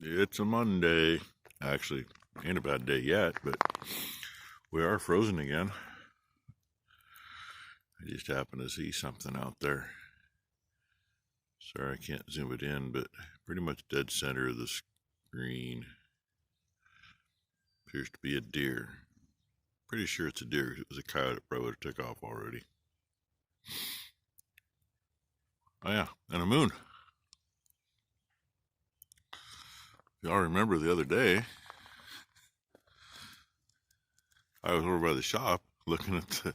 It's a Monday. Actually, ain't a bad day yet, but we are frozen again. I just happened to see something out there. Sorry I can't zoom it in, but pretty much dead center of the screen appears to be a deer. Pretty sure it's a deer. If it was a coyote, it probably would have took off already. Oh yeah, and a moon. Y'all remember the other day, I was over by the shop looking at the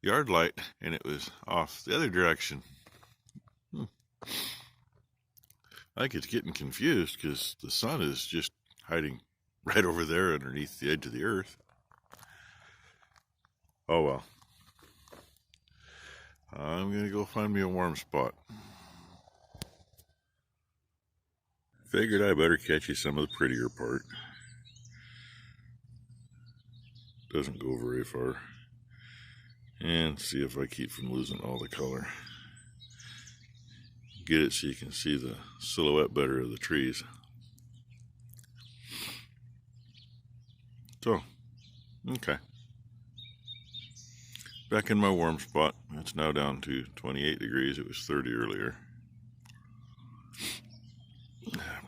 yard light and it was off the other direction. I think it's getting confused because the sun is just hiding right over there underneath the edge of the earth. Oh well. I'm going to go find me a warm spot. Figured I better catch you some of the prettier part. Doesn't go very far. And see if I keep from losing all the color. Get it so you can see the silhouette better of the trees. So, okay. Back in my warm spot. It's now down to 28 degrees. It was 30 earlier.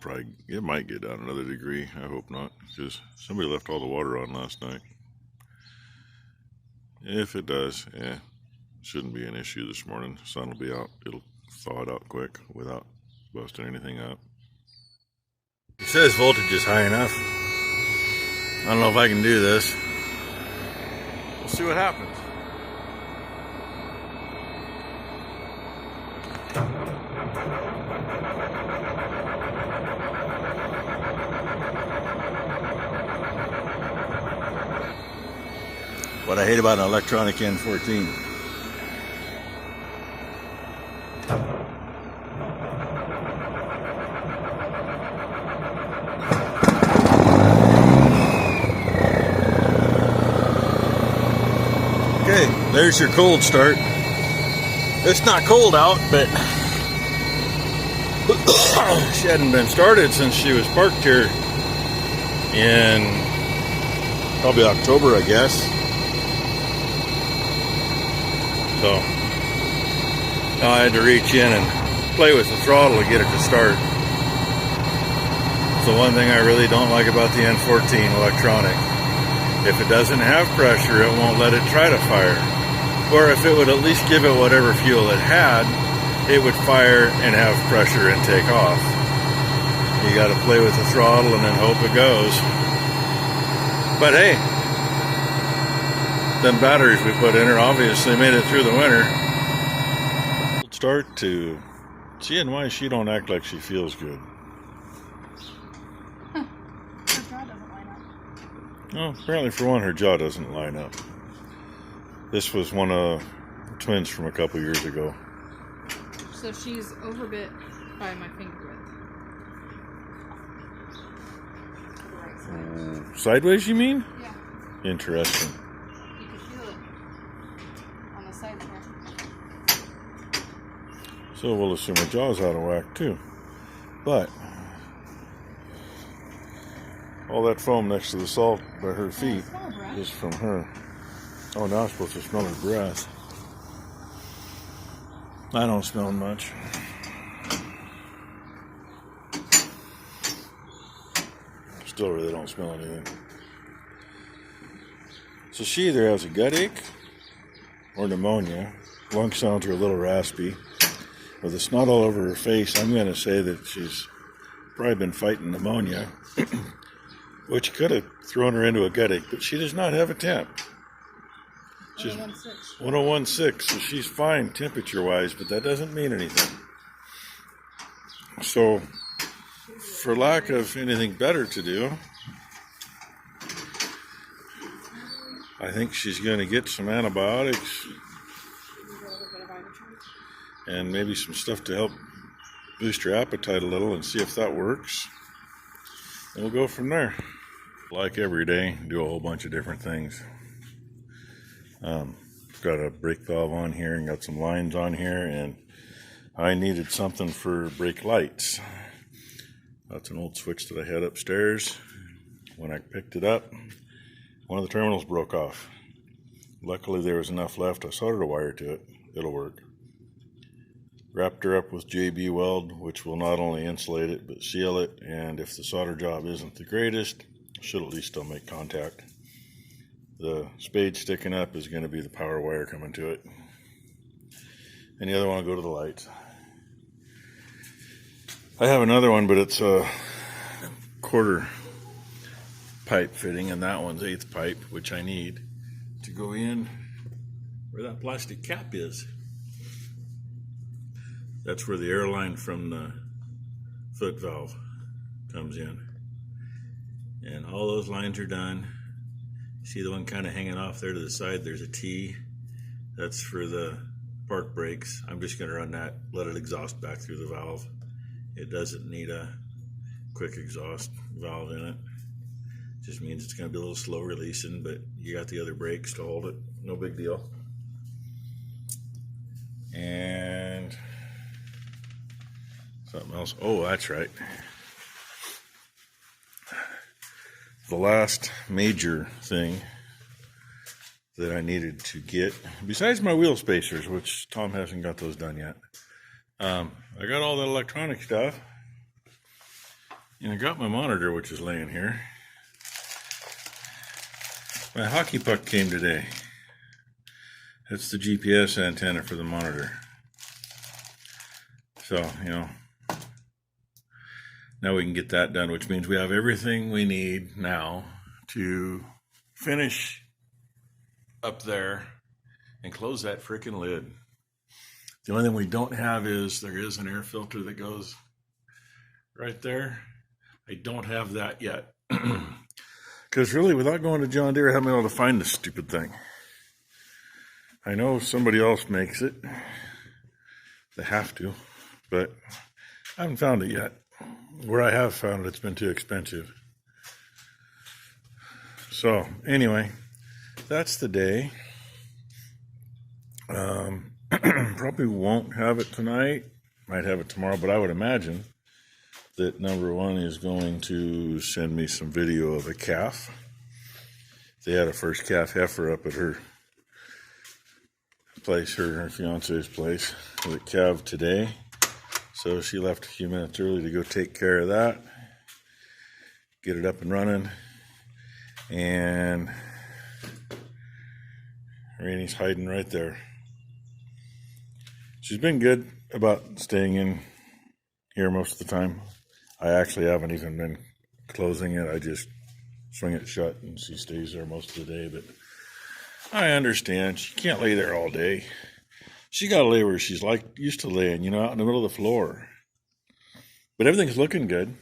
Probably, it might get down another degree. I hope not, because somebody left all the water on last night. If it does, shouldn't be an issue this morning. The sun will be out. It'll thaw it out quick without busting anything up. It says voltage is high enough. I don't know if I can do this. We'll see what happens. What I hate about an electronic N14. Okay, there's your cold start. It's not cold out, but she hadn't been started since she was parked here in probably October, I guess. So now I had to reach in and play with the throttle to get it to start. It's the one thing I really don't like about the N14 electronic. If it doesn't have pressure, it won't let it try to fire. Or if it would at least give it whatever fuel it had, it would fire and have pressure and take off. You got to play with the throttle and then hope it goes. But hey, them batteries we put in her obviously made it through the winter. Start to seeing why she don't act like she feels good. Her jaw doesn't line up. Well, apparently for one, her jaw doesn't line up. This was one of the twins from a couple years ago. So she's overbit by my finger width. To the right side. Sideways, you mean? Yeah. Interesting. You can feel it on the side there. So we'll assume her jaw's out of whack too. But all that foam next to the salt by her feet is from her. Oh, now I'm supposed to smell her breath. I don't smell much. Still really don't smell anything. So she either has a gut ache or pneumonia. Lung sounds are a little raspy. With the snot all over her face, I'm going to say that she's probably been fighting pneumonia, which could have thrown her into a gut ache, but she does not have a temp. She's 101.6, so she's fine temperature-wise, but that doesn't mean anything. So, for lack of anything better to do, I think she's going to get some antibiotics and maybe some stuff to help boost her appetite a little and see if that works. And we'll go from there. Like every day, do a whole bunch of different things. Got a brake valve on here and got some lines on here, and I needed something for brake lights. That's an old switch that I had upstairs. When I picked it up, one of the terminals broke off. Luckily there was enough left. I soldered a wire to it. It'll work. Wrapped her up with JB Weld, which will not only insulate it but seal it, and if the solder job isn't the greatest, should at least still make contact. The spade sticking up is going to be the power wire coming to it, and the other one will go to the lights. I have another one, but it's a quarter pipe fitting, and that one's 1/8 pipe, which I need to go in where that plastic cap is. That's where the air line from the foot valve comes in. And all those lines are done. See the one kind of hanging off there to the side? There's a T. That's for the park brakes. I'm just going to run that, let it exhaust back through the valve. It doesn't need a quick exhaust valve in it. Just means it's going to be a little slow releasing, but you got the other brakes to hold it. No big deal. And something else. Oh, that's right. The last major thing that I needed to get, besides my wheel spacers, which Tom hasn't got those done yet, I got all that electronic stuff, and I got my monitor, which is laying here. My hockey puck came today. It's the GPS antenna for the monitor. So, now we can get that done, which means we have everything we need now to finish up there and close that freaking lid. The only thing we don't have is there is an air filter that goes right there. I don't have that yet. Because really, without going to John Deere, I haven't been able to find this stupid thing. I know somebody else makes it. They have to, but I haven't found it yet. Where I have found it, it's been too expensive. So, anyway, that's the day. Probably won't have it tonight. Might have it tomorrow, but I would imagine that number one is going to send me some video of a calf. They had a first calf heifer up at her place, her fiance's place, that calved today. So she left a few minutes early to go take care of that, get it up and running, and Rainey's hiding right there. She's been good about staying in here most of the time. I actually haven't even been closing it. I just swing it shut and she stays there most of the day. But I understand. She can't lay there all day. She got to lay where she's used to laying, out in the middle of the floor. But everything's looking good.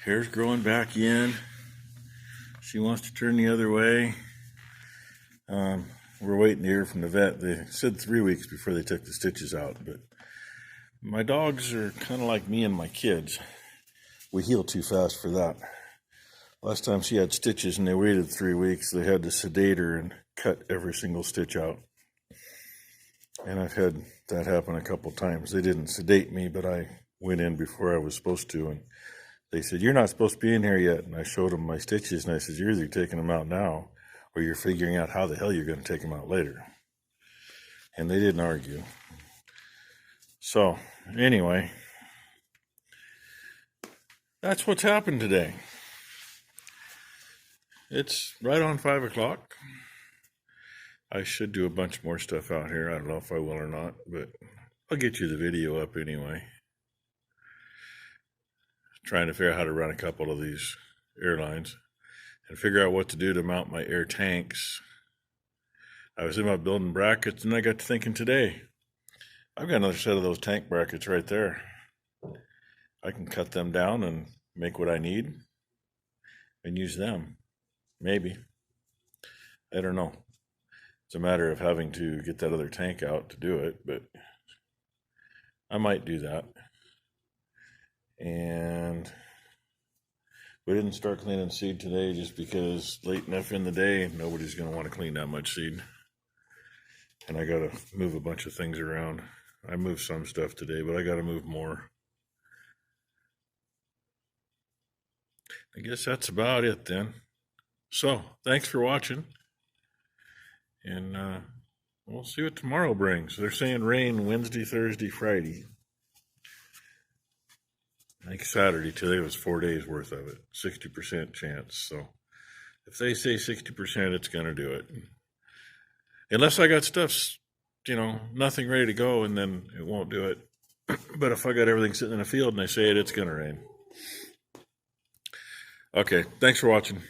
Hair's growing back in. She wants to turn the other way. We're waiting to hear from the vet. They said 3 weeks before they took the stitches out. But my dogs are kind of like me and my kids. We heal too fast for that. Last time she had stitches and they waited 3 weeks, they had to sedate her and cut every single stitch out. And I've had that happen a couple times. They didn't sedate me, but I went in before I was supposed to. And they said, "You're not supposed to be in here yet." And I showed them my stitches and I said, "You're either taking them out now or you're figuring out how the hell you're going to take them out later." And they didn't argue. So, anyway, that's what's happened today. It's right on 5 o'clock. I should do a bunch more stuff out here. I don't know if I will or not, but I'll get you the video up anyway. Trying to figure out how to run a couple of these airlines and figure out what to do to mount my air tanks. I was thinking about building brackets, and I got to thinking today, I've got another set of those tank brackets right there. I can cut them down and make what I need and use them. Maybe. I don't know. It's a matter of having to get that other tank out to do it, but I might do that. And we didn't start cleaning seed today just because late enough in the day, nobody's going to want to clean that much seed. And I got to move a bunch of things around. I moved some stuff today, but I got to move more. I guess that's about it then. So, thanks for watching. And we'll see what tomorrow brings. They're saying rain Wednesday, Thursday, Friday. I think Saturday today was 4 days worth of it. 60% chance. So if they say 60%, it's going to do it. Unless I got stuff, nothing ready to go, and then it won't do it. But if I got everything sitting in a field and I say it's going to rain. Okay, thanks for watching.